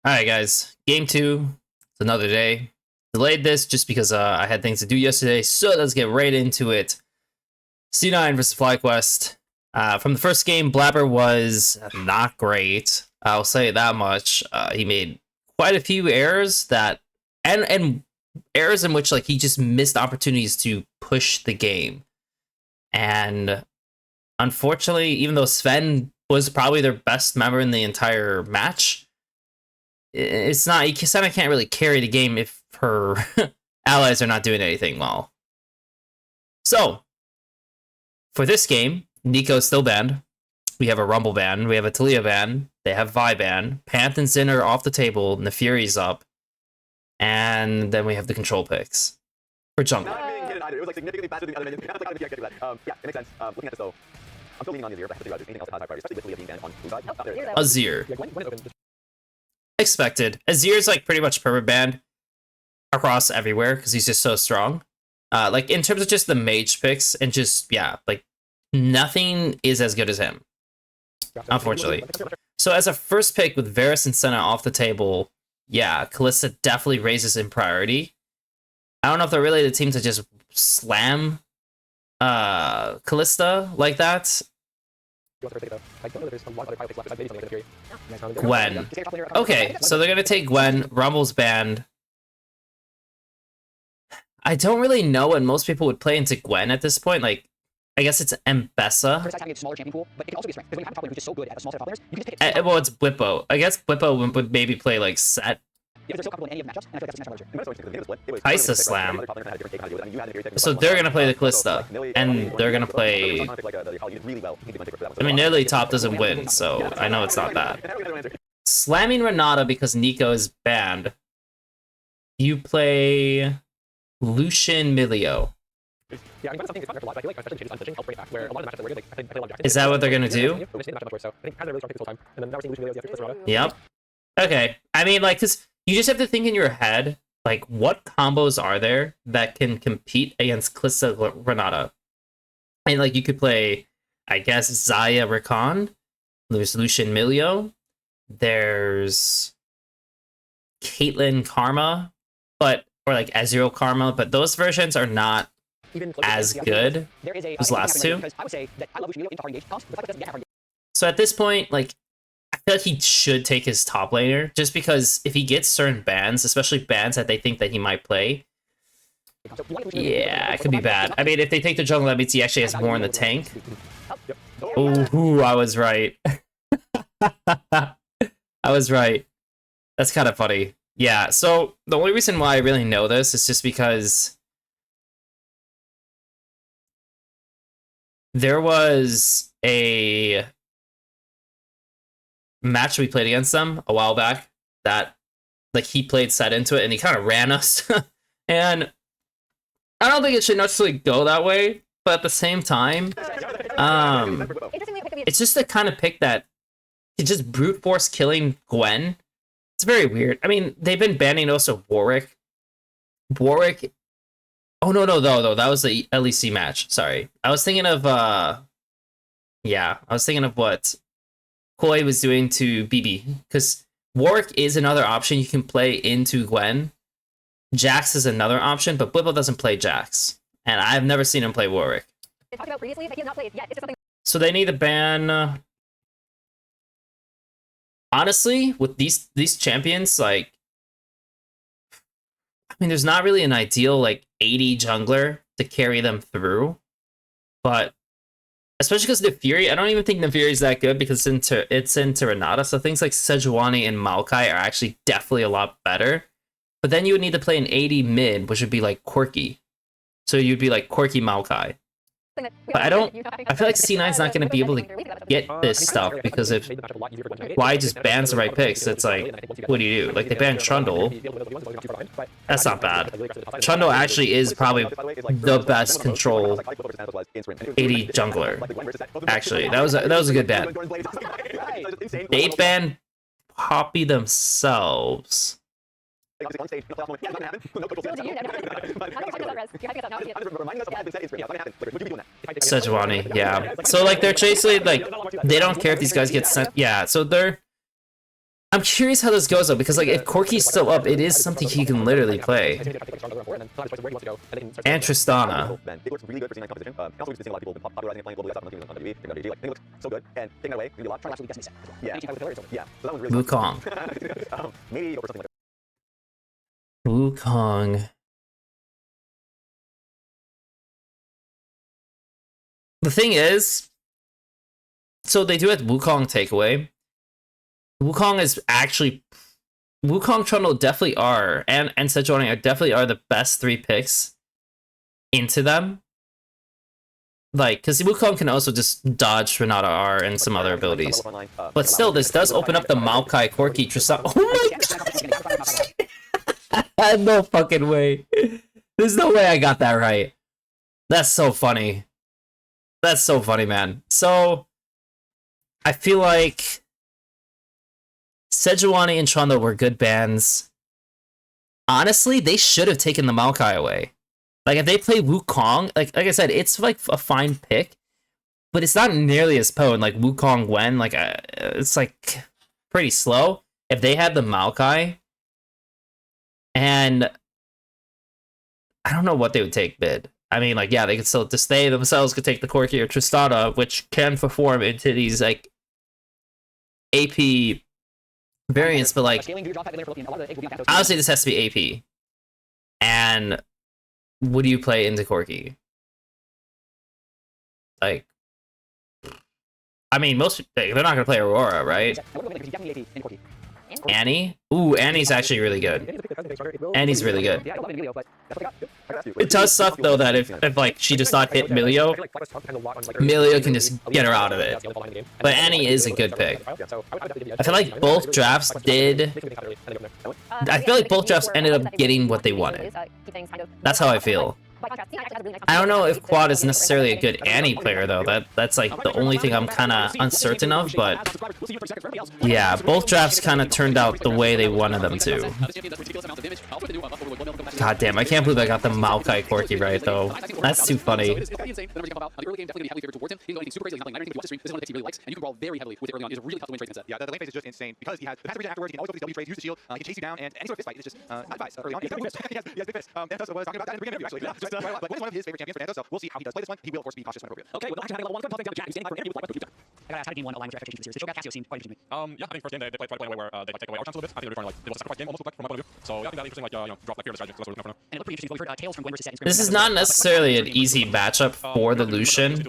Alright guys, game 2, it's another day. Delayed this just because I had things to do yesterday, so let's get right into it. C9 versus FlyQuest. From the first game, Blabber was not great. I'll say that much. He made quite a few errors and errors in which like he just missed opportunities to push the game. And unfortunately, even though Sven was probably their best member in the entire match, it's not, Kisana can't really carry the game if her allies are not doing anything well. So, for this game, Nico's still banned. We have a Rumble ban. We have a Talia ban. They have Vi ban. Panth and Xin are off the table. Nefuri's up. And then we have the control picks for jungle. It was like significantly faster than the other. Yeah, it makes sense. Looking at this though, I'm still leaning on Azir, but I have to figure out anything else that has high priority, especially with Talia being banned on blue side. Azir. Expected. Azir's like pretty much perma banned across everywhere because he's just so strong. Like in terms of just the mage picks and just like nothing is as good as him, unfortunately. So as a first pick with Varus and Senna off the table, yeah, Kalista definitely raises in priority. I don't know if they're really the team to just slam Kalista like that. Gwen. Okay, so they're gonna take Gwen. Rumble's banned. I don't really know what most people would play into Gwen at this point. Like, I guess it's Mbessa. Well, it's Bwipo. I guess Bwipo would maybe play like Set. Isa Slam. So they're gonna play the Kalista, and they're gonna play. I mean, nearly top doesn't win, so I know it's not that. Slamming Renata because Nico is banned. You play Lucian Milio. Is that what they're gonna do? Yep. Okay. I mean, like, cause you just have to think in your head, like, what combos are there that can compete against Kalista Renata? And like, you could play, I guess, Zaya Rakan. There's Lucian Milio. There's Caitlyn Karma, or like Ezreal Karma, but those versions are not as good. Those last two. So at this point, like, I feel like he should take his top laner, just because if he gets certain bans, especially bans that they think that he might play, yeah, it could be bad. I mean, if they take the jungle, that means he actually has more in the tank. Ooh, I was right. I was right. That's kind of funny. Yeah, so the only reason why I really know this is just because there was a match we played against them a while back that like he played Set into it and he kind of ran us. And I don't think it should necessarily go that way, but at the same time, it's just the kind of pick that it's just brute force killing Gwen. It's very weird. I mean, they've been banning also Warwick. Oh no, that was the LEC match. Sorry. I was thinking of I was thinking of what Koi was doing to BB, because Warwick is another option you can play into Gwen. Jax is another option, but Bwipo doesn't play Jax, and I've never seen him play Warwick. So they need to ban. Honestly, with these champions, like, I mean, there's not really an ideal like 80 jungler to carry them through, but especially because Nefuri, I don't even think Nefuri is that good because it's into Renata. So things like Sejuani and Maokai are actually definitely a lot better. But then you would need to play an 80 mid, which would be like Quirky. So you'd be like Quirky Maokai. But I feel like C9's not going to be able to get this stuff because if Y just bans the right picks, it's like, what do you do? Like, they banned Trundle. That's not bad. Trundle actually is probably the best control 80 jungler. Actually, that was a good ban. They banned Poppy themselves. Sejuani, yeah. So like they're basically like they don't care if these guys get sent. Yeah, so I'm curious how this goes though, because like if Corki's still up, it is something he can literally play. And Tristana. It looks really good for C9 competition. Also, we've been seeing a lot of people popularizing and playing globally outside on the team on WWE. Like, it looks so good, and taking that away, maybe a lot. Actually, guessing set. Yeah, yeah. So that one's really Wukong. maybe or something like Wukong. The thing is, so they do it Wukong takeaway. Wukong is actually Wukong, Trundle definitely are, and Sejuani are definitely are the best 3 picks into them. Like, because Wukong can also just dodge Renata R and some other abilities. But still, this does open up the Maokai, Corki, Tristan. Oh my god! No fucking way. There's no way I got that right. That's so funny. That's so funny, man. So, I feel like Sejuani and Trundle were good bans. Honestly, they should have taken the Maokai away. Like, if they play Wukong, like I said, it's like a fine pick, but it's not nearly as potent like Wukong Wen. Like, it's like pretty slow. If they had the Maokai, and I don't know what they would take mid. I mean, like, yeah, they could still just they themselves could take the Corki or Tristana, which can perform into these like AP variants, but like honestly, this has to be AP. And would you play into Corki? Like, I mean, most they're not gonna play Aurora, right? Annie? Ooh, Annie's actually really good. Annie's really good. It does suck though that if like she does not hit Milio, Milio can just get her out of it. But Annie is a good pick. I feel like both drafts did. I feel like both drafts ended up getting what they wanted. That's how I feel. I don't know if Quad is necessarily a good Annie player though. That's like the only thing I'm kind of uncertain of. But yeah, both drafts kind of turned out the way they wanted them to. God damn, I can't believe I got the Maokai Corki right though. That's too funny. Yeah, the lane phase is just insane because he has the passive regen afterwards. He can always go for these W trades, use the shield. He can chase you down, and any sort of fist fight is just not advised early on. He has big fist. Dantos was talking about that in the beginning of the interview, actually. But it's one of his favorite champions for Dantos, so we'll see how he does play this one. He will, of course, be cautious when appropriate. Okay, well, actually, having level 1 good, nothing down to Jack. Standing for an I gotta ask, how did game 1 align with your expectations for the series? The Shogun Cassio seemed quite interesting to me. Yeah, I think first game they tried to play away where they take away our chance a little bit. I think they were trying to like, it was a sacrifice game almost, like, from my point of view. So yeah, I think that interesting, like, drop like fear of the strategy. So that's what we're looking for now. And it looked pretty interesting. We've heard Tales from Gwen versus Set. This is not necessarily an easy matchup for the Lucian.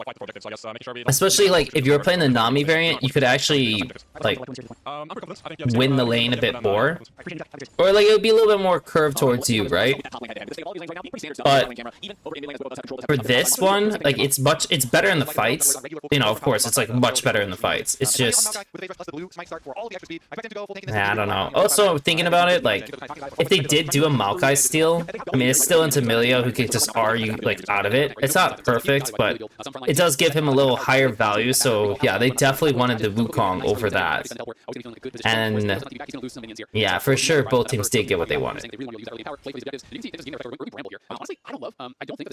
Especially like if you were playing the Nami variant, you could actually like win the lane a bit more. Or like it would be a little bit more curved towards you, right? But for this one, like it's better in the fights. You know, of course, it's like much better in the fights. It's just I don't know. Also, thinking about it, like if they did do a Maokai steal, I mean it's still into Milio who could just R you like out of it. It's not perfect, but it does give him a little higher value. So yeah, they definitely wanted the Wukong over that. And yeah, for sure, both teams did get what they wanted.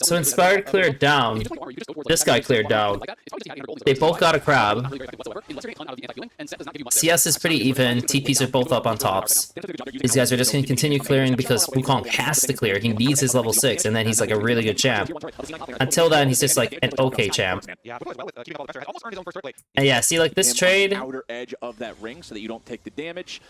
So Inspired cleared down. This guy cleared down. They both got a crab. CS is pretty even. TPs are both up on tops. These guys are just going to continue clearing because Wukong has to clear. He needs his level 6, and then he's like a really good champ. Until then, he's just like an okay champ. And yeah, see, like this trade. Outer edge of that ring so that you don't take the damage.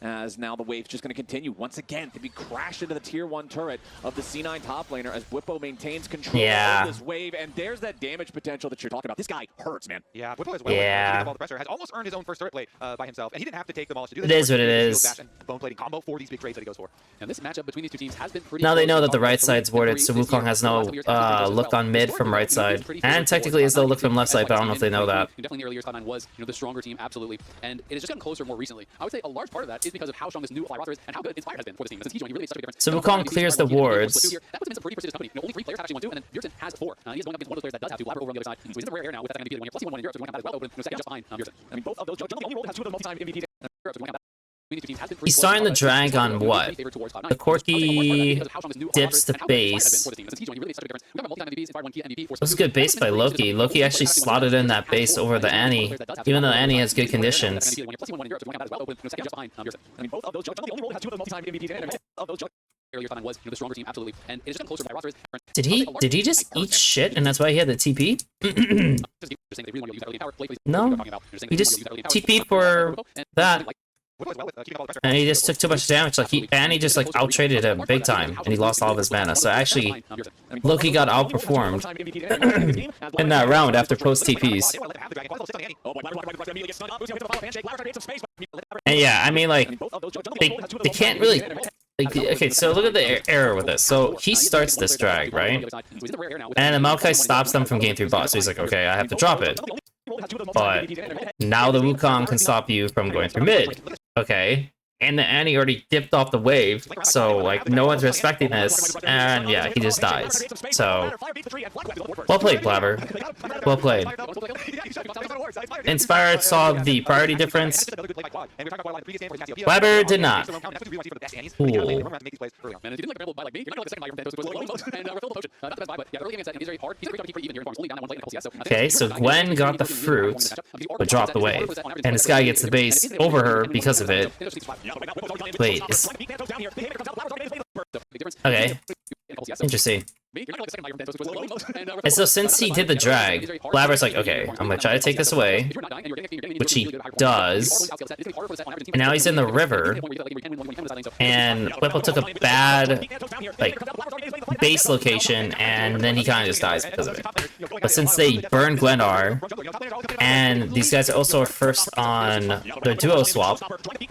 As now the wave's just going to continue once again to be crashed into the tier 1 turret of the C9 top laner as Bwipo maintains control of this wave, and there's that damage potential that you're talking about. This guy hurts, man. Yeah, Bwipo as well. Yeah. All the pressure has almost earned his own first turret play by himself, and he didn't have to take demolish to do this. It is what it is. Bone plating combo for these big trades that he goes for. And this matchup between these two teams has been pretty. Now they know that the right side's warded, so Wukong has no look on mid from right side, and technically has no look from left side, but I don't know if they know that. Definitely in the early years, Cloud9 was the stronger team, absolutely, and it has just gotten closer more recently. I would say a large part of that is because of how strong this new fly roster is and how good Inspired has been for the team. Since he joined, he really made such a big difference. So Wukong clears the wards. That puts him in some pretty prestigious company. Only 3 players have actually won 2, and then Bjergsen has 4. He is going up against one of those players that does have 2. Blabber over on the other side. So he's in the rare air now with that MVP that won. Plus he won 1 in Europe, so he's going to have that as well. But second just behind Bjergsen. I mean, both of those, Joe, the only role that has 2 of the multi-time MVPs. He's starting to drag on what? The Corki dips the base. That was a good base by Loki. Loki actually slotted in that base over the Annie, even though Annie has good conditions. Did he just eat shit and that's why he had the TP? No, he just TP for that. And he just took too much damage. Like Annie just like out traded him big time, and he lost all of his mana. So actually, Loki got outperformed in that round after post TPs. And yeah, I mean like they can't really. Like, okay, so look at the error with this. So he starts this drag, right? And the Maokai stops them from getting through bot. So he's like, okay, I have to drop it. But now the Wukong can stop you from going through mid. Okay. And the Annie already dipped off the wave, so like no one's respecting this, and yeah, he just dies. So well played, Blabber. Well played. Inspired saw the priority difference. Blabber did not. Cool. Okay, so Gwen got the fruit, but dropped the wave, and this guy gets the base over her because of it. Wait, okay. Interesting. And so since he did the drag, Blabber's like, okay, I'm gonna try to take this away, which he does. And now he's in the river, and Bwipo took a bad, like, base location, and then he kind of just dies because of it. But since they burn Gwenar, and these guys also are first on their duo swap,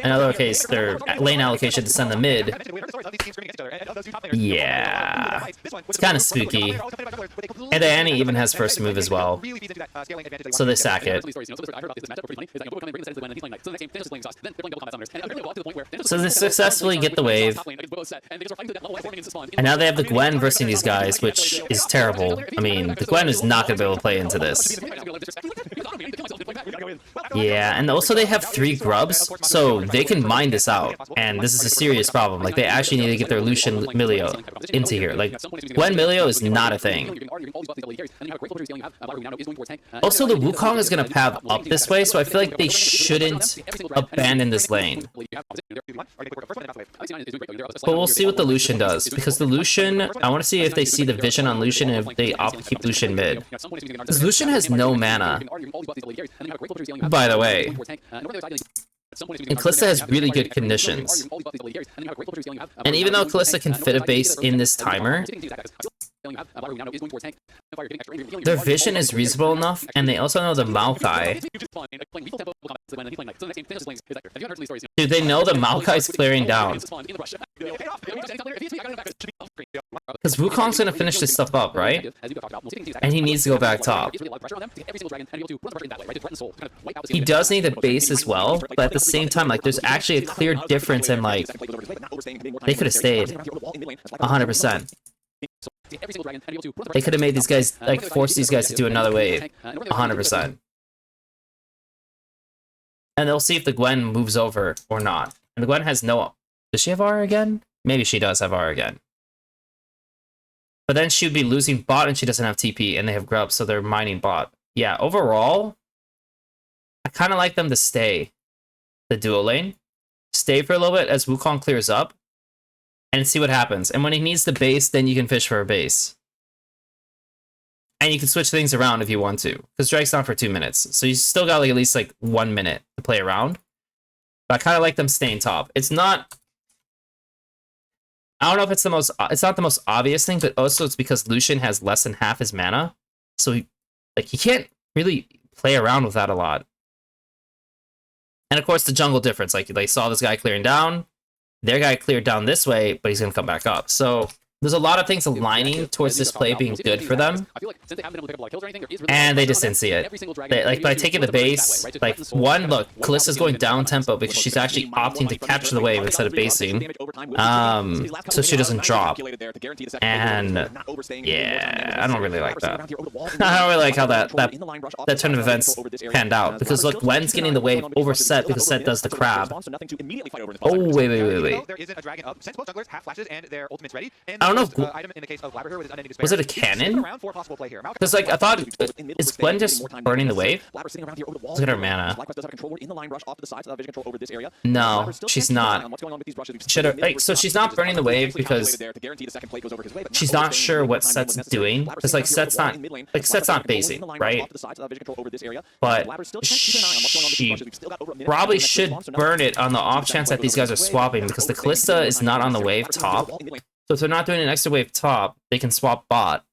in other case, their lane allocation to send the mid, yeah, it's kind of spooky. And the Annie even has first move as well, so they sack it. So they successfully get the wave, and now they have the Gwen versus these guys, which is terrible. I mean, the Gwen is not going to be able to play into this. Yeah, and also they have 3 grubs, so they can mine this out, and this is a serious problem. Like, they actually need to get their Lucian Milio into here. Like, Gwen Milio is not a thing. Also, the Wukong is going to path up this way, so I feel like they shouldn't abandon this lane. But we'll see what the Lucian does, because the Lucian, I want to see if they see the vision on Lucian and if they opt to keep Lucian mid. Because Lucian has no mana, by the way. And Kalista has really good conditions. And even though Kalista can fit a base in this timer, their vision is reasonable enough, and they also know the Maokai. Dude, they know the Maokai's clearing down. Because Wukong's gonna finish this stuff up, right? And he needs to go back top. He does need a base as well, but at the same time, like, there's actually a clear difference in, like, they could have stayed 100%. They could have made these guys, like, force these guys to do another wave 100%. And they'll see if the Gwen moves over or not. And the Gwen has no... Does she have R again? Maybe she does have R again. But then she would be losing bot and she doesn't have TP, and they have grub, so they're mining bot. Yeah, overall, I kind of like them to stay the duo lane. Stay for a little bit as Wukong clears up, and see what happens. And when he needs the base, then you can fish for a base. And you can switch things around if you want to, because Drake's not for 2 minutes. So you still got like at least like 1 minute to play around. But I kind of like them staying top. It's not... I don't know if it's the most... It's not the most obvious thing, but also it's because Lucian has less than half his mana. So he can't really play around with that a lot. And of course the jungle difference. Like, they saw this guy clearing down. Their guy cleared down this way, but he's going to come back up. So there's a lot of things aligning towards this play being good for them, and they just didn't see it. They, like, by taking the base, like, one, look, Kalista's going down tempo because she's actually opting to capture the wave instead of basing, so she doesn't drop, and yeah, I don't really like that. I don't really like how that turn of events panned out, because look, Gwen's getting the wave over Set because Set does the crab. Oh, wait. There isn't a dragon up. Since both jugglers have flashes and their ultimate's ready, and I don't know. item in the case of Blabber here with his unending despair, Was it a cannon? Because, like, I thought, is Gwen just burning the wave? Look at her mana. No, she's not. Like, so she's not burning the wave because she's not sure what Set's doing. Because, like, Set's not basing, right? But she probably should burn it on the off chance that these guys are swapping, because the Kalista is not on the wave top. So if they're not doing an extra wave top, they can swap bot.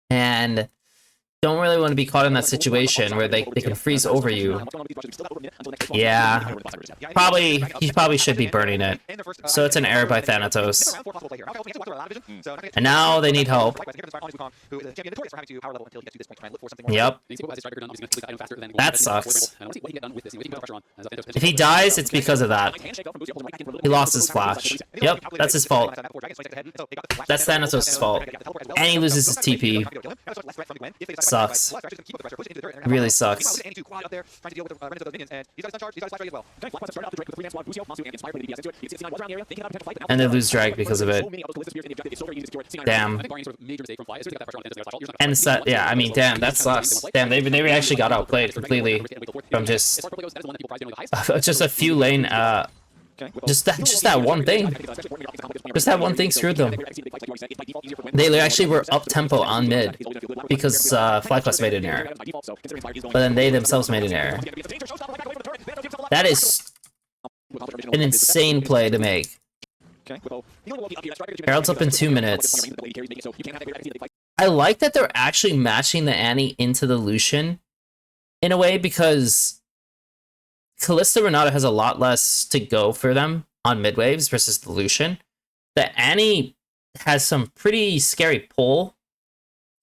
And don't really want to be caught in that situation where they can freeze over you. Yeah, he probably should be burning it. So it's an error by Thanatos. And now they need help. Yep. That sucks. If he dies, it's because of that. He lost his flash. Yep, that's his fault. That's Thanatos' fault. And he loses his TP. Sucks. Really sucks. And they lose drag because of it. Damn. And Set, yeah, I mean, damn, that sucks. Damn, they actually got outplayed completely from just a few lane, just that one thing. Just that one thing screwed them. They actually were up tempo on mid because FlyQuest made an error. But then they themselves made an error. That is an insane play to make. Herald's up in 2 minutes. I like that they're actually matching the Annie into the Lucian in a way, because Kalista Renata has a lot less to go for them on mid waves versus the Lucian. The Annie has some pretty scary pull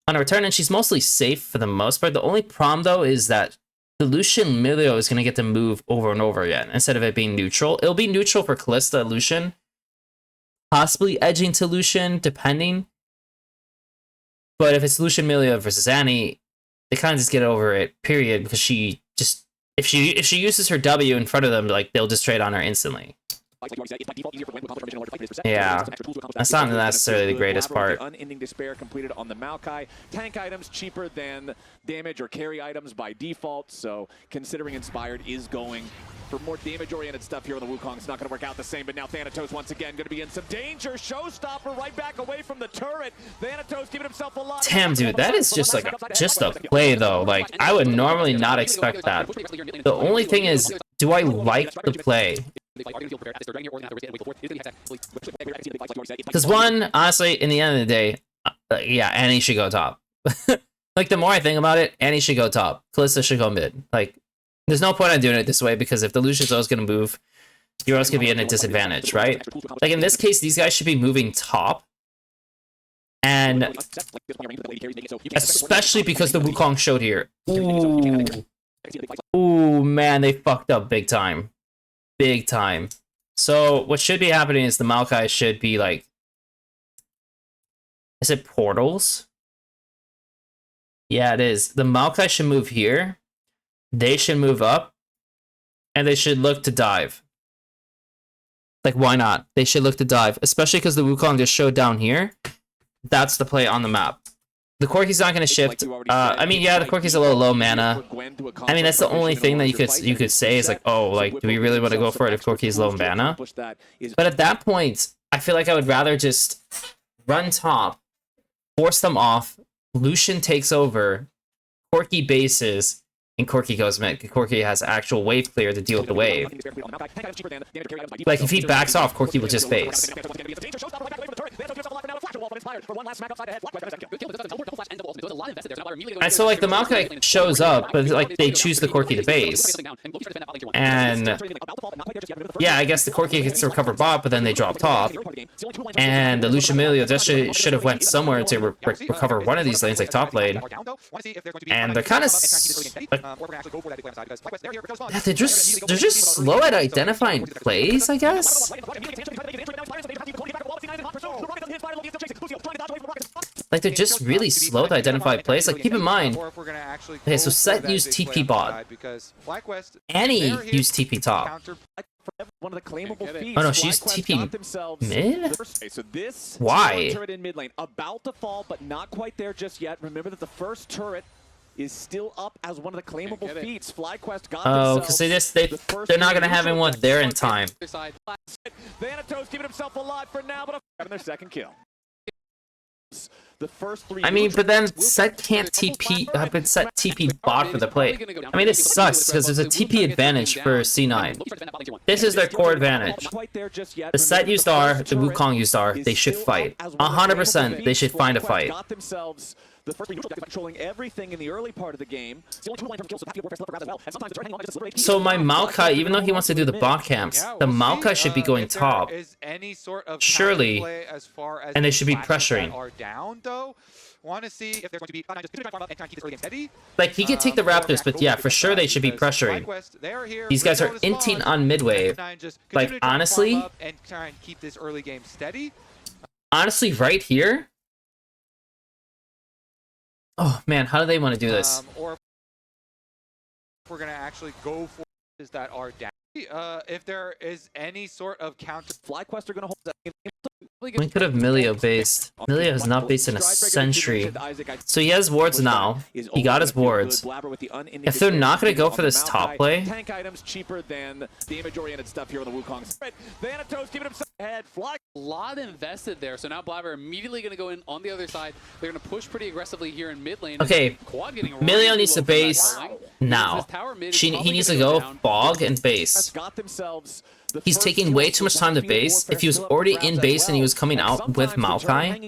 on a return, and she's mostly safe for the most part. The only problem, though, is that the Lucian Milio is going to get to move over and over again instead of it being neutral. It'll be neutral for Kalista Lucian, possibly edging to Lucian, depending. But if it's Lucian Milio versus Annie, they kind of just get over it, period, because she just... If she uses her W in front of them, like, they'll just trade on her instantly. Yeah, that's not necessarily the greatest part. Unending despair completed on the Maokai. Tank items cheaper than damage or carry items by default, so considering Inspired is going for more damage-oriented stuff here on the Wukong, it's not going to work out the same, but now Thanatos once again going to be in some danger. Showstopper right back away from the turret. Thanatos giving himself a lot. Damn, dude, that is just like just a play, though. Like, I would normally not expect that. The only thing is, do I like the play? Because one, honestly, in the end of the day, yeah, Annie should go top. Like, the more I think about it, Annie should go top. Kalista should go mid. Like, there's no point in doing it this way, because if the Lucian's always going to move, you're always going to be at a disadvantage, right? Like, in this case, these guys should be moving top. And especially because the Wukong showed here. Ooh. Ooh, man, they fucked up big time. Big time. So what should be happening is the Maokai should be like... Is it portals? Yeah, it is. The Maokai should move here. They should move up. And they should look to dive. Like, why not? They should look to dive. Especially because the Wukong just showed down here. That's the play on the map. The Corki's not going to shift. I mean, yeah, the Corki's a little low mana. I mean, that's the only thing that you could say is like, oh, like, do we really want to go for it if Corki's low mana? But at that point, I feel like I would rather just run top, force them off, Lucian takes over, Corki bases, and Corki goes mid. Corki has actual wave clear to deal with the wave. Like, if he backs off, Corki will just base. And so like the Maokai shows up, but like they choose the Corki to base. And yeah, I guess the Corki gets to recover bot, but then they drop top. And the Lucian Emilio just should have went somewhere to recover one of these lanes, like top lane. And they're kind of they're just slow at identifying plays, I guess. Like they're just really slow to identify plays. Like keep in mind, okay, so Set used TP bot, Annie used TP top. One of the claimable feats. Oh no, she used TP mid? So this Why? turret in mid lane about to fall, but not quite there just yet. Remember that the first turret is still up as one of the claimable feats. FlyQuest got because they're not gonna have anyone there in time. Thanatos keeping himself alive for now, but having their second kill. The first three. I mean, but then Set can't TP. But Set TP bot for the play. I mean, this sucks because there's a TP advantage for C9. This is their core advantage. The Set used R, the Wukong used R. They should fight. 100%. They should find a fight. The first three neutral controlling everything in the early part of the game. So my Maokai, even though he wants to do the bot camps, the Maokai should be going top. Surely. And they should be pressuring. Like, he could take the Raptors, but yeah, for sure they should be pressuring. These guys are inting on mid wave. Like, honestly, right here, oh man, how do they want to do this? Or if we're gonna actually go for is that our down. If there is any sort of counter, FlyQuest are gonna hold that. We could have Milio based. Milio has not based in a century. So he has wards now. He got his wards. If they're not going to go for this top play... Tank items cheaper than damage-oriented stuff here on the Wukong. Thanatos giving himself ahead. A lot invested there, so now Blabber immediately going to go in on the other side. They're going to push pretty aggressively here in mid lane. Okay, Milio needs to base now. He needs to go Fog and base. He's taking way too much time to base. If he was already in base and he was coming out with Maokai,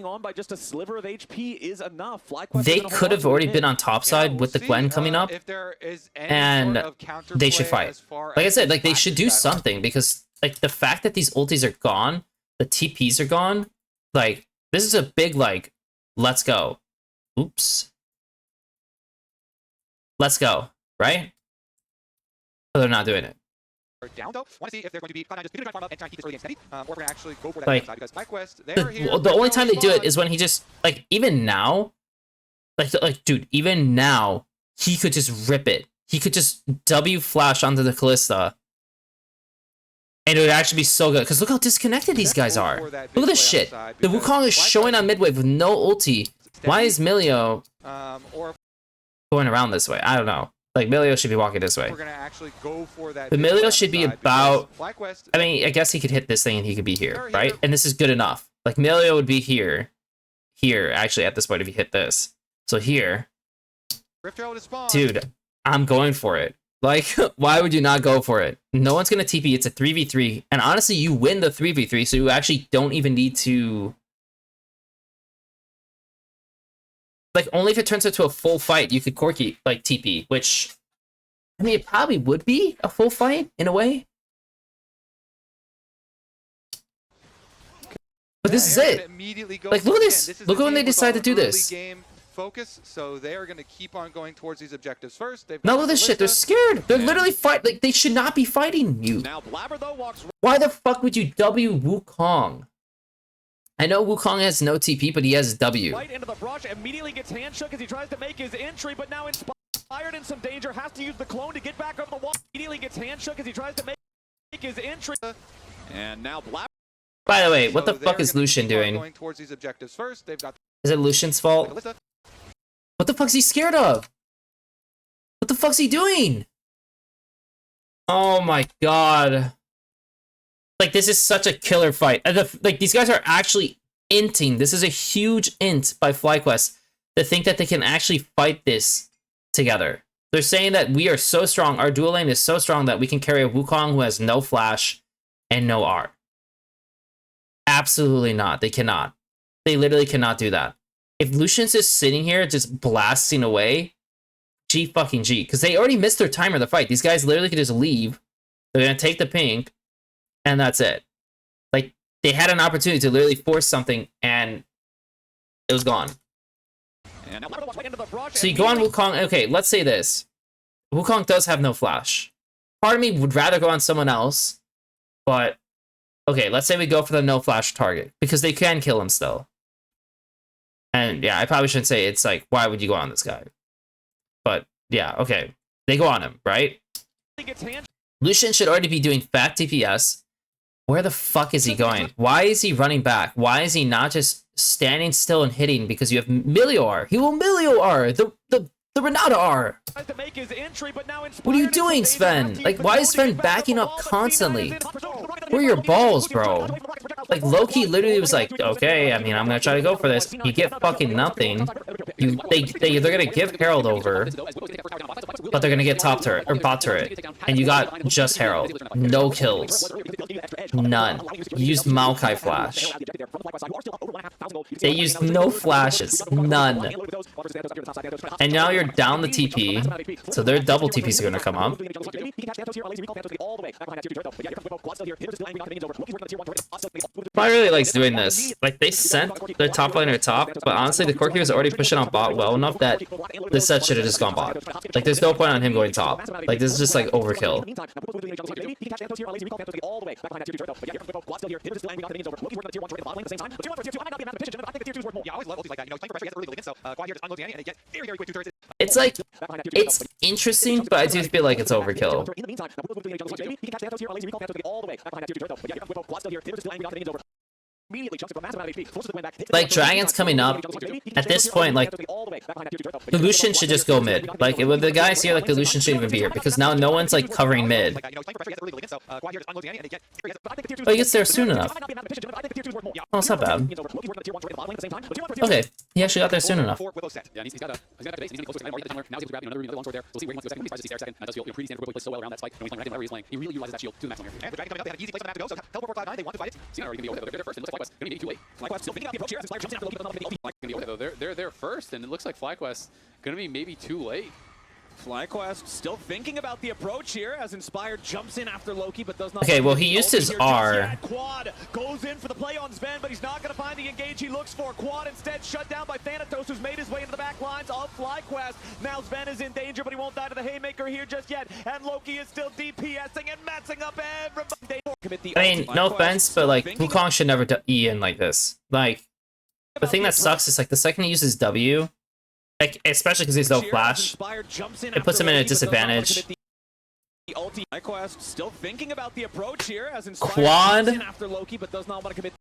they could have already been on top side with the Gwen coming up, and they should fight. Like I said, like they should do something, because like the fact that these ultis are gone, the TPs are gone, like this is a big like, let's go. Oops. Let's go, right? But they're not doing it. Down though. Want to see if they're going to be just try to and try and keep this early game steady, or we're going to actually go for that like, because FlyQuest, they're here. The only time they do it is when he just like, even now, like dude, even now he could just rip it. He could just W flash onto the Kalista, and it would actually be so good. Because look how disconnected these guys are. Look at this shit. The Wukong is showing on midwave with no ulti. Why is Milio going around this way? I don't know. Like, Milio should be walking this way. We're gonna actually go for that. The Milio should be about... I mean, I guess he could hit this thing and he could be here, right? And this is good enough. Like, Milio would be here. Here, actually, at this point, if he hit this. So here. Dude, I'm going for it. Like, why would you not go for it? No one's gonna TP. It's a 3v3. And honestly, you win the 3v3, so you actually don't even need to... Like, only if it turns into a full fight, you could Corki, like, TP, which, I mean, it probably would be a full fight, in a way. But this is it. Like, look at this. Look at when they decide to do this. Focus, so they are going to keep on going towards these objectives first. Now look at this shit. They're scared. They're literally like, they should not be fighting you. Now Blabber, though, walks... Why the fuck would you W Wukong? I know Wukong has no TP, but he has W. Right into the brush, immediately gets hand shook as he tries to make his entry, but now inspired in some danger, has to use the clone to get back over the wall. Immediately gets hand shook as he tries to make his entry. And now Blabber. By the way, what the fuck is Lucian doing? Going towards these objectives first. They've got... Is it Lucian's fault? What the fuck's he scared of? What the fuck's he doing? Oh my god. Like, this is such a killer fight. Like, these guys are actually inting. This is a huge int by FlyQuest to think that they can actually fight this together. They're saying that we are so strong, our dual lane is so strong that we can carry a Wukong who has no flash and no R. Absolutely not. They cannot. they literally cannot do that. If Lucian's just sitting here, just blasting away, G fucking G. Because they already missed their timer of the fight. These guys literally could just leave. They're going to take the pink, and that's it. Like, they had an opportunity to literally force something, and it was gone. So you go on Wukong. Okay, let's say this. Wukong does have no flash. Part of me would rather go on someone else, but okay, let's say we go for the no flash target because they can kill him still. And yeah, I probably shouldn't say it's like, why would you go on this guy? But yeah, okay. They go on him, right? Lucian should already be doing fat DPS. Where the fuck is he going? Why is he running back? Why is he not just standing still and hitting because you have Milior? He will Milior! The Renata R! What are you doing, Sven? Like, why is Sven backing up constantly? Where are your balls, bro? Like, Loki literally was like, okay, I mean, I'm gonna try to go for this. You get fucking nothing. They're gonna give Herald over, but they're gonna get top turret, or bot turret. And you got just Herald. No kills. None. You used Maokai flash. They used no flashes. None. And now you're down the TP, so their double TPs are gonna come up. I really likes doing this. Like, they sent their top laner top, but honestly, the Corki was already pushing on bot well enough that this set should have just gone bot. Like, there's no point on him going top. Like, this is just like overkill. It's like, it's interesting, but I do feel like it's overkill. Like, Dragon's coming up. At this point, like, the Lucian should just go mid. Like, with the guys here, like, the Lucian shouldn't even be here, because now no one's, like, covering mid. Oh, he gets there soon enough. Oh, it's not bad. Okay, he actually got there soon enough. Yeah, he's got a base, he's gonna be closer to the jungler. Now he's able to grab another long sword there. We'll see where he wants to go second. He tries to see there second. And does feel pretty standard. Bwipo plays so well around that spike. And when he's playing wherever he's playing, he really utilizes that shield to the maximum here. And the Dragon coming up, they had an easy place on the map to go, so teleport 459, they want to fight it. See, now are you gonna be over there? They're first, and it looks like FlyQuest gonna be maybe too late. FlyQuest still thinking about the approach here as Inspire jumps in after Loki, but not gonna be gonna be over there. They're there first, and it looks like FlyQuest gonna be maybe too late. FlyQuest still thinking about the approach here as Inspired jumps in after Loki, but does not. Okay, well, he used his R. Quad goes in for the play on Sven, but he's not going to find the engage he looks for. Quad instead shut down by Thanatos, who's made his way into the back lines of FlyQuest. Now Sven is in danger, but he won't die to the Haymaker here just yet. And Loki is still DPSing and messing up everybody. I mean, no offense, but like, Wukong should never E in like this. Like, the thing that sucks is like the second he uses W, like, especially because he's no flash, it puts him in a disadvantage. Still thinking about the approach here as Quad. after Loki, but does not want to commit.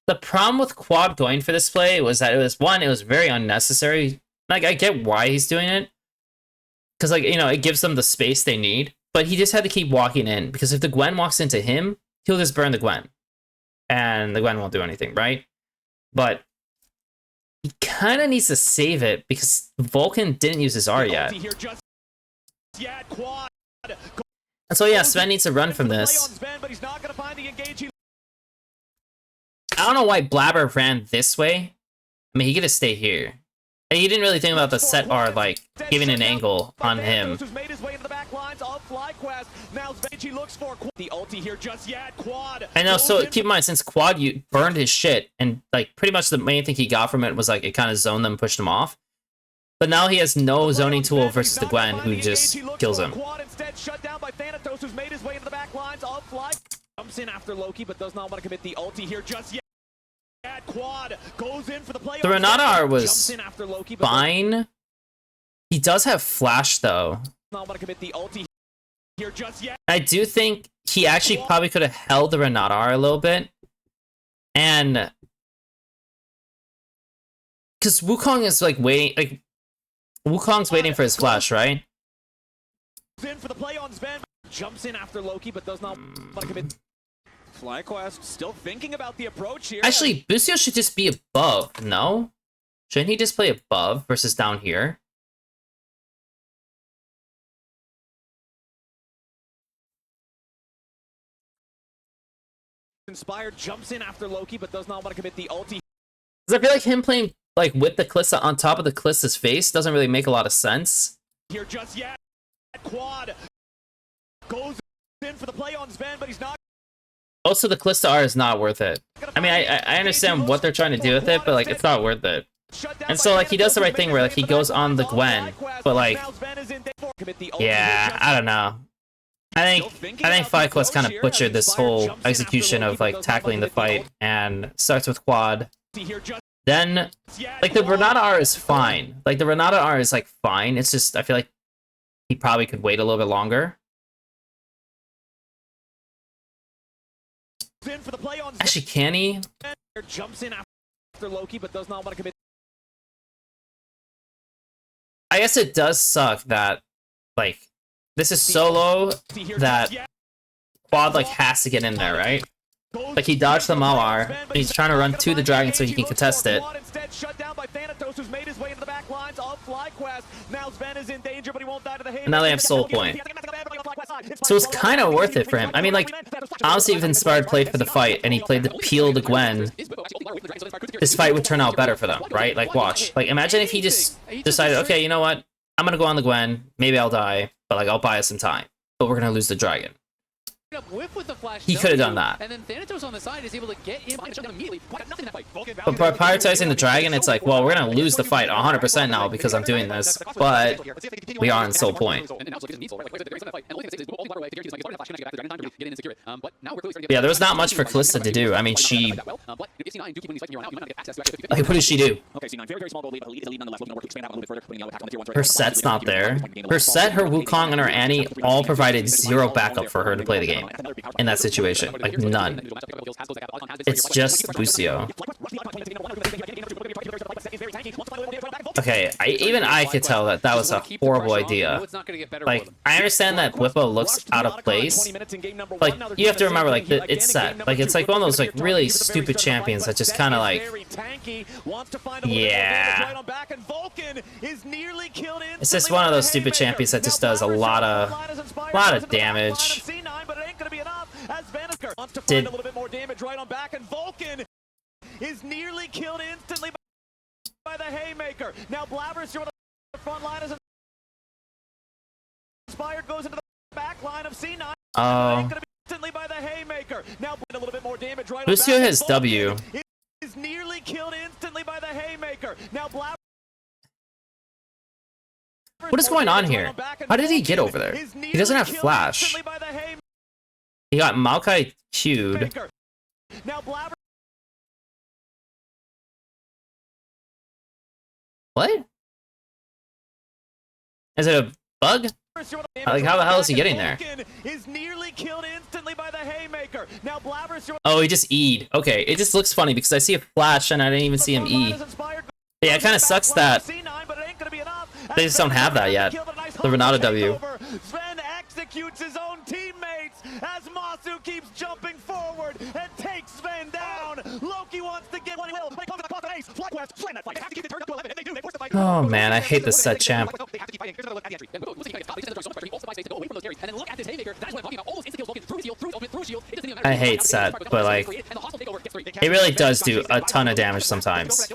The problem with Quad going for this play was that it was very unnecessary. Like, I get why he's doing it, because, like, you know, it gives them the space they need, but he just had to keep walking in, because if the Gwen walks into him, he'll just burn the Gwen. And the Gwen won't do anything, right? But he kind of needs to save it because Vulcan didn't use his R yet. And so yeah, Sven needs to run from this. I don't know why Blabber ran this way. I mean, he could have stayed here. And he didn't really think about the set R, like, giving an angle on him. I know, so keep in mind, since Quad burned his shit, and, like, pretty much the main thing he got from it was, like, it kind of zoned them, pushed him off. But now he has no zoning tool versus the Gwen, who just kills him. Jumps in after Loki, but does not want to commit the ulti here just yet. Quad goes in for the play. The Renata R was fine. He does have flash though. I do think he actually probably could have held the Renata R a little bit. And because Wukong is like waiting, like Wukong's waiting for his flash, right? In for the play on Sven. Jumps in after Loki, but does not want to commit. FlyQuest still thinking about the approach here. Actually, Busio should just be above, no? Shouldn't he just play above versus down here? Inspired jumps in after Loki, but does not want to commit the ulti. Because I feel like him playing like with the Kalista on top of the Kalista's face doesn't really make a lot of sense. Here just yet. Quad goes in for the play on Sven, but he's not. Also, the Kalista R is not worth it. I mean, I understand what they're trying to do with it, but like it's not worth it. And so like he does the right thing where like he goes on the Gwen, but like yeah, I don't know. I think FlyQuest kind of butchered this whole execution of like tackling the fight, and starts with quad. Then like the Renata R is fine. Like the Renata R is like fine. It's just I feel like he probably could wait a little bit longer. Actually, can he? Jumps in after Loki, but does not want to commit. I guess it does suck that like this is so low that quad like has to get in there, right? Like he dodged the Mawar, but he's trying to run to the dragon so he can contest it. And now they have soul point. So it's kind of worth it for him. I mean, like, honestly, if Inspired played for the fight and he played the peel to Gwen, this fight would turn out better for them, right? Like, watch. Like, imagine if he just decided, okay, you know what? I'm gonna go on the Gwen. Maybe I'll die, but like, I'll buy us some time. But we're gonna lose the dragon. He could have done that. And then Thanatos on the side is able to get in behind the shutdown immediately. Got nothing in that fight. But by prioritizing the dragon, it's like, well, we're gonna lose the fight 100% now because I'm doing this, but we are in soul point. Yeah, there was not much for Kalista to do. I mean, she... Like, what does she do? Her set's not there. Her set, her Wukong, and her Annie all provided zero backup for her to play the game. In that situation. Like, none. It's just Lucio. Okay, even I could tell that that was a horrible idea. Like, I understand that Bwipo looks out of place. Like, you have to remember, like, it's set. Like, it's like one of those, like, really stupid champions that just kind of, like... Yeah. It's just one of those stupid champions that just does a lot of damage. Did a little bit more damage right on back, and Vulcan is nearly killed instantly by the Haymaker. Now Blabber's on the front line as Inspired goes into the back line of C9. Instantly by the Haymaker. Now a little bit more damage right on Lucio back, has W. Is nearly killed instantly by the Haymaker. Now Blabber. What is going on here? How did he get over there? He doesn't have flash. He got Maokai queued. What? Is it a bug? Like, how the hell is he getting there? Oh, he just E'd. Okay, it just looks funny because I see a flash and I didn't even see him E. Yeah, it kind of sucks that they just don't have that yet. The Renata W. Executes his own teammates as Masu keeps jumping forward and takes Sven down. Loki wants to get one. Oh man, I hate this set champ. I hate set, but like, it really does do a ton of damage sometimes.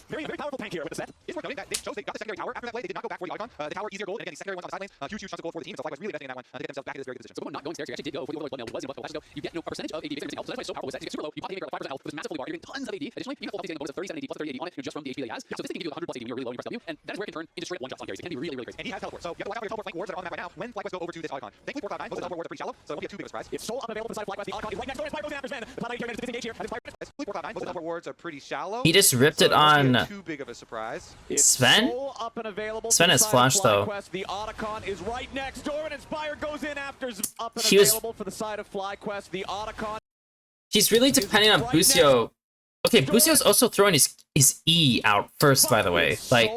Very, very powerful tank here with the set. It's worth noting that they chose, they got the secondary tower. After that play, they did not go back for the Archon. The tower easier gold, and again, the secondary one on the side lanes. Huge chunks of gold for the team, so FlyQuest really investing in that one to get themselves back in this very good position. So not going stairs, you actually did go for the overlord blood mail, was in buff, you get a percentage of AD victory so that's why it's so powerful, is that you get super low, you pop the Haymaker like 5% health, it was massively bar, you're getting tons of AD. Additionally, you have full optimization bonus of 37 AD plus 30 AD on it, just from the HP that he has. So this thing can give you 100 plus AD when you're really low in your W, and that is where it can turn into straight one shots on carries. It can be really, really crazy. And he has teleport, so you have to watch out for your teleport flank wards that are on the map right now when FlyQuest go over to this Archon. Thankfully, 4 Cloud9, most of the teleport wards are pretty shallow, so it won't be too big of a surprise. It's so unavailable for the side of FlyQuest, the Archon is right next door, Inspired goes in after Sven. The Cloud9 is disengaged here, and Inspired... 4 Cloud9, most of the teleport wards are pretty shallow. He just ripped it on... Too big of a surprise. Sven? Sven has flash though. The Otacon is right next door, and Inspired goes in after up and available for the side of FlyQuest. The Otacon. He's really depending on Busio. Okay, Busio's also throwing his E out first, by the way. Like,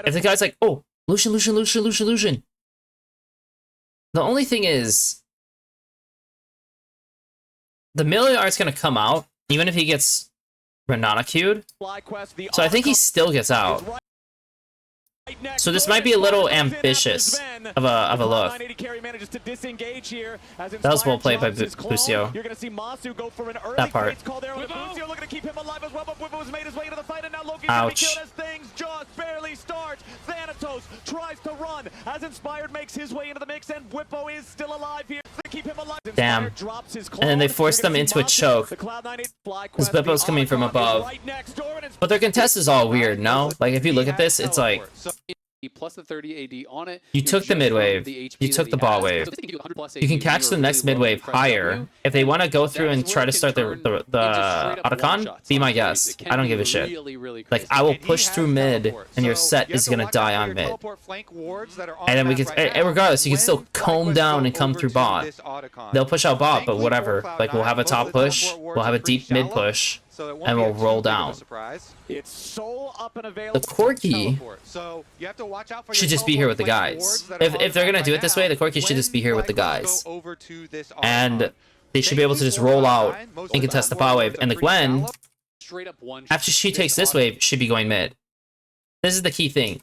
if the guy's like, oh, Lucian. The only thing is, the melee art's gonna come out, even if he gets Renata queued. So I think he still gets out. So this might be a little ambitious of a look. That was well played by Busio. You're going to see Masu go for an early That part. call there with Busio, looking to keep him alive as well, but Bwipo has made his way into the fight, and now Loki's Ouch. going to be killed as things just barely start. Thanatos tries to run as Inspired makes his way into the mix, and Bwipo is still alive here to keep him alive. Damn. Inspired drops his And then they forced them into a choke. Because Bwipo's coming from above. But their contest is all weird, no? Like, if you look at this, it's like, plus the 30 AD on it. you took the mid wave, you took the ball wave. You can catch the next mid wave higher. If they want to go through and try to start the Otacon, be my guest. I don't give a shit. Like, I will push through mid, and your set is gonna die on mid. And then we can, and regardless, you can still comb down and come through bot. They'll push out bot, but whatever. Like, we'll have a top push, we'll have a deep mid push, and we'll roll down. It's so up and available. The Corki should just be here with the guys. If they're gonna do it this way, the Corki should just be here with the guys. And they should be able to just roll out and contest the power wave. And the Gwen, after she takes this wave, should be going mid. This is the key thing.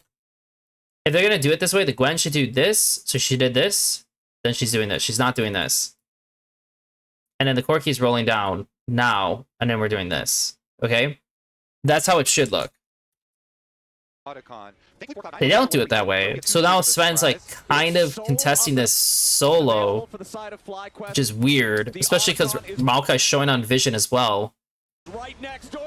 If they're gonna do it this way, the Gwen should do this. So she did this, then she's doing this. She's not doing this. And then the Corki's rolling down now, and then we're doing this. Okay? That's how it should look. They don't do it that way. So now Sven's like kind of contesting this solo, which is weird, especially because Maokai's showing on vision as well.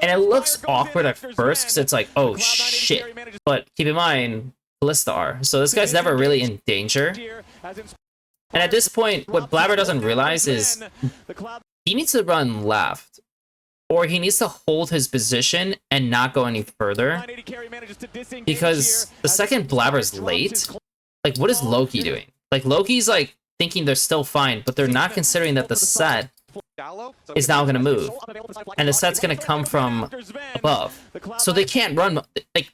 And it looks awkward at first because it's like, oh shit. But keep in mind, Blistar. So this guy's never really in danger. And at this point, what Blabber doesn't realize is he needs to run left. Or he needs to hold his position and not go any further. Because the second Blabber's late, like, what is Loki doing? Like, Loki's, like, thinking they're still fine, but they're not considering that the set is now going to move. And the set's going to come from above. So they can't run, like,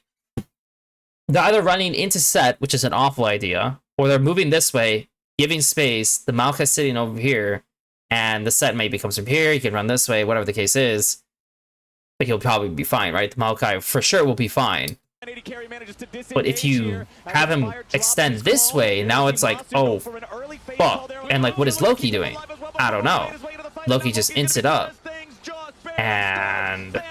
they're either running into set, which is an awful idea, or they're moving this way, giving space, the Maokai's sitting over here, and the set maybe comes from here, you can run this way, whatever the case is. But he'll probably be fine, right? The Maokai for sure will be fine. But if you have him extend this way, now it's like, oh, fuck. And like, what is Loki doing? I don't know. Loki just ints it up. And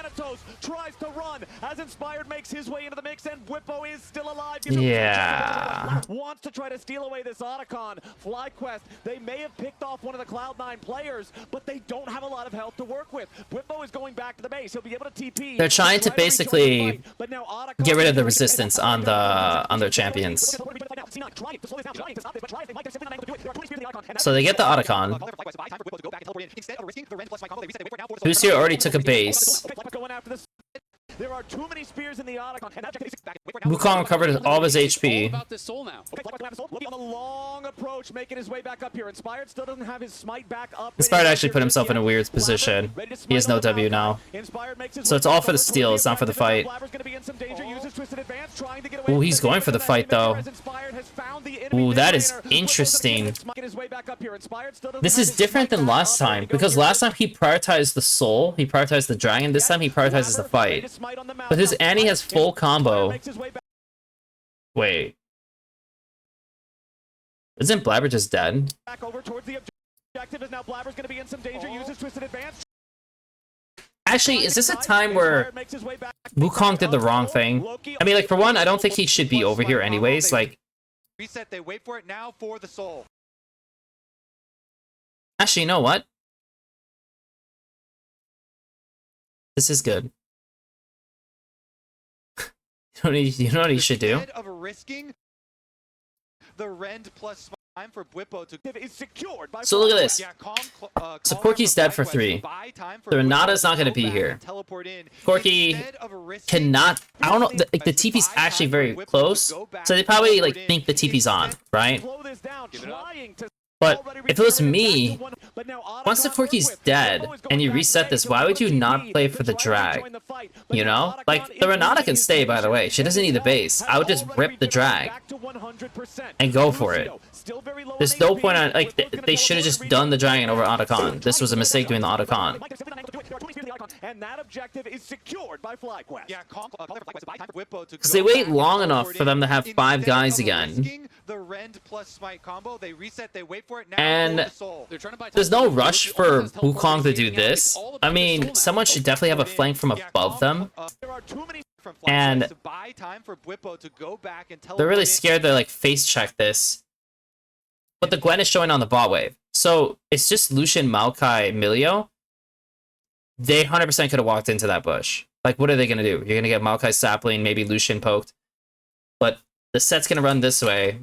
tries to run as Inspired makes his way into the mix, and Bwipo is still alive. Yeah. Wants to try to steal away this Otacon. FlyQuest, they may have picked off one of the Cloud9 players, but they don't have a lot of health to work with. Bwipo is going back to the base. He'll be able to TP. They're trying to basically get rid of the resistance on their champions. So they get the Otacon. Busio already took a base. There are too many spears in the Otacon. Wukong recovered all of his HP. About this soul now. On a long approach, making his way back up here. Inspired still doesn't have his smite back up. Inspired actually put himself in a weird position. He has no W now. So it's all for the steal, it's not for the fight. Ooh, he's going for the fight though. Ooh, that is interesting. This is different than last time, because last time he prioritized the soul, he prioritized the dragon, this time he prioritizes the fight. But his Annie has full combo. Wait. Isn't Blabber just dead? Actually, is this a time where Wukong did the wrong thing? I mean, like, for one, I don't think he should be over here anyways. Like, reset, they wait for it now for the soul. Actually, you know what? This is good. You know what he should do? Instead of risking the rend plus time for Bwipo to is secured by So look at this. Yeah, So Corki's dead for 3. The Renata's not going to be here. Corki cannot... I don't know. The TP's actually very close. So they probably like think the TP's on, right? But if it was me, once the Corki's dead and you reset this, why would you not play for the drag? You know? Like, the Renata can stay, by the way. She doesn't need the base. I would just rip the drag and go for it. There's no point on... Like, they should have just done the dragon over Otacon. This was a mistake doing the Otacon. and that objective is secured by FlyQuest. Yeah, call for FlyQuest to buy time for Bwipo to Because they go wait back and long enough forward for them to have in. 5 Instead guys of again. risking the Rend plus Smite combo, they reset, they wait for it now. And for the soul. They're trying to buy there's time no for rush He for almost has teleport Wukong to this do game. Now it's this. all I about the mean, soul now. someone should definitely have a flank from above them. There are too many From And FlyQuest to buy time for Bwipo to go back and they're really teleport in. scared to like face check this. But the Gwen is showing on the bot wave. So it's just Lucian, Maokai, Milio. They 100% could have walked into that bush. Like, what are they going to do? You're going to get Maokai sapling, maybe Lucian poked. But the set's going to run this way.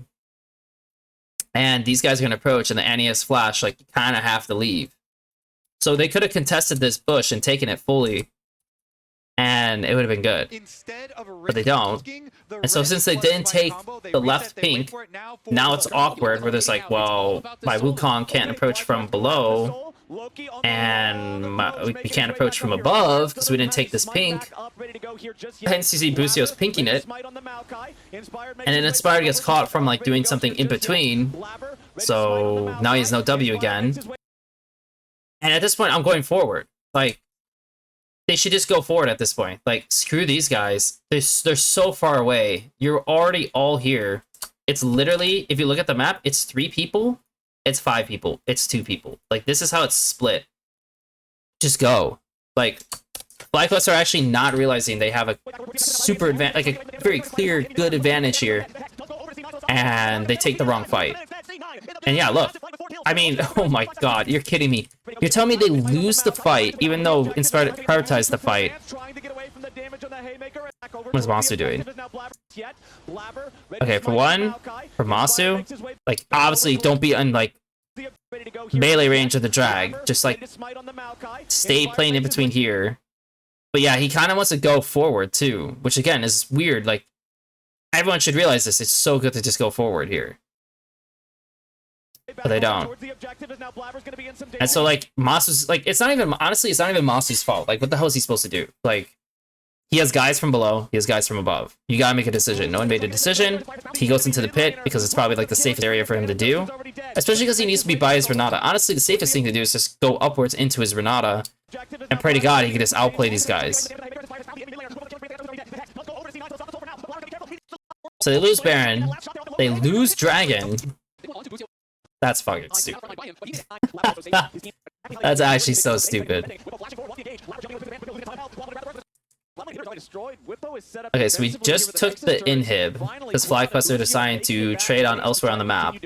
And these guys are going to approach, and the NES flash, like, you kind of have to leave. So they could have contested this bush and taken it fully. And it would have been good. Instead of But they don't. And so since they didn't take the left pink, now it's awkward where there's like, well, my Wukong can't approach from below, and we can't approach from above because we didn't take this pink. Hence you see Busio's pinking it, and then Inspired gets caught from like doing something in between, so now he has no W again. And at this point, I'm going forward. Like, they should just go forward at this point. Like, screw these guys. They're so far away. You're already all here. It's literally, if you look at the map, it's 3 people, it's 5 people, it's 2 people. Like, this is how it's split. Just go. Like, FlyQuest are actually not realizing they have a super advantage, like a very clear, good advantage here. And they take the wrong fight. And yeah, look. I mean, oh my god, you're kidding me. You're telling me they lose the fight, even though Inspired prioritized the fight. What is Masu doing? Okay, for one, for Masu, like, obviously don't be in, like, melee range of the drag. Just, like, stay playing in between here. But yeah, he kind of wants to go forward, too. Which, again, is weird. Like, everyone should realize this. It's so good to just go forward here. But they don't. And so, like, Masu's, like, it's not even, honestly, it's not even Masu's fault. Like, what the hell is he supposed to do? Like, he has guys from below, he has guys from above. You gotta make a decision. No one made a decision. He goes into the pit because it's probably, like, the safest area for him to do. Especially because he needs to be by his Renata. Honestly, the safest thing to do is just go upwards into his Renata and pray to God he can just outplay these guys. So they lose Baron, they lose Dragon. That's fucking stupid. That's actually so stupid. Okay, so we just took the inhib because FlyQuest are deciding to trade on elsewhere on the map.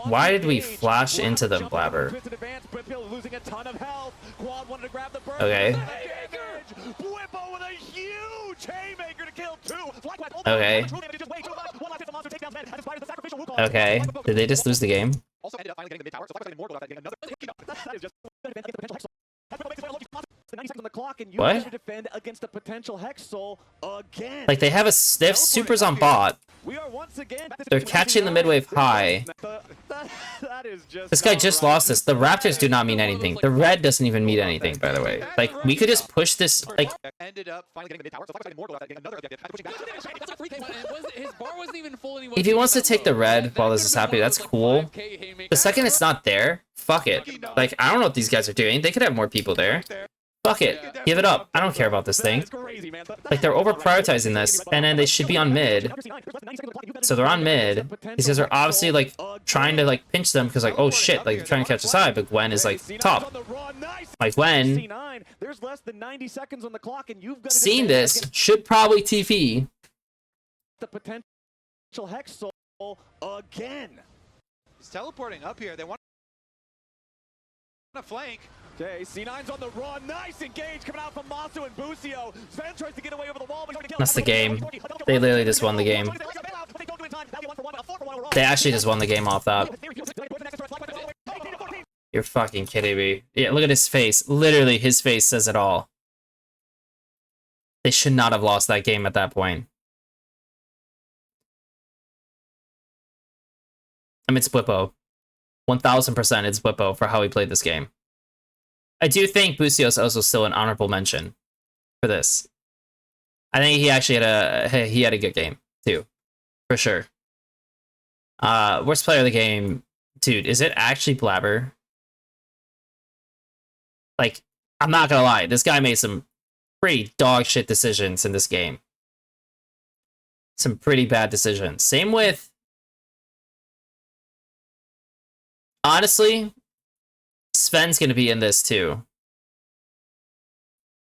Why did we flash into the Blabber? Okay. Okay. Okay. Did they just lose the game? Also ended up finally getting the mid tower, so FlyQuest more gold out of that, getting another. 90 seconds on the clock, and you What? guys are defend against a potential Hex Soul again. Like, they have they have supers on bot. We are once again. They're catching the midwave high. That is just This guy just lost this. The Raptors do not mean anything. The red doesn't even mean anything, by the way. Like, we could just push this, like... Ended up finally getting the mid tower, so FlyQuest getting more gold out of that, getting another objective. After pushing back. That's a free game, and his bar wasn't even full, and he If wasn't he wants to even take that the low. red That while this could've is been happening, a that's like cool. 5K Haymaker. The second it's not there, fuck it. Like, I don't know what these guys are doing. They could have more people there. Fuck it. Give it up. I don't care about this thing. Like, they're over-prioritizing this, and then they should be on mid. So they're on mid. These guys are obviously, like, trying to, like, pinch them because, like, oh shit, like, they're trying to catch the side, but Gwen is, like, top. Like, Gwen, There's less than 90 seconds on the clock, and you've got to seeing defend this, against should probably TP. the potential Hex Soul again. He's teleporting up here. They want to flank. Okay, C9's on the run. Nice engage coming out from Masu and Busio. Sven tries to get away over the wall. But That's the game. They literally just won the game. They actually just won the game off that. You're fucking kidding me. Yeah, look at his face. Literally, his face says it all. They should not have lost that game at that point. I mean, it's Bwipo. 1000% it's Bwipo for how he played this game. I do think Busio's also still an honorable mention for this. I think he actually had a good game too, for sure. Worst player of the game, dude. Is it actually Blabber? Like, I'm not gonna lie, this guy made some pretty dog shit decisions in this game. Some pretty bad decisions. Same with... Honestly, Sven's gonna be in this too.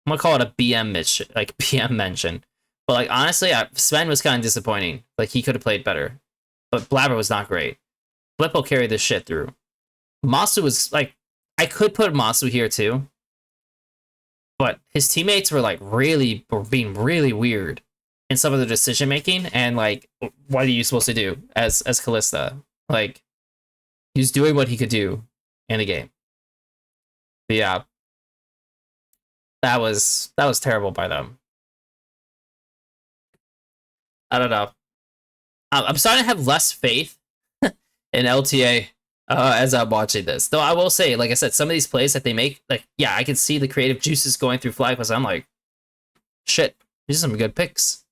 I'm gonna call it a BM mention, like BM mention. But like honestly, Sven was kind of disappointing. Like he could have played better, but Blabber was not great. Bwipo carried this shit through. Masu was like, I could put Masu here too, but his teammates were like were being really weird in some of the decision making, and like, what are you supposed to do as Kalista? Like, he was doing what he could do in the game. But yeah, that was terrible by them. I don't know. I'm starting to have less faith in LTA as I'm watching this. Though I will say, like I said, some of these plays that they make, like, yeah, I can see the creative juices going through FlyQuest. I'm like, shit, these are some good picks.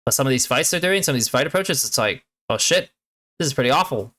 But some of these fights they're doing, some of these fight approaches, it's like, oh shit, this is pretty awful.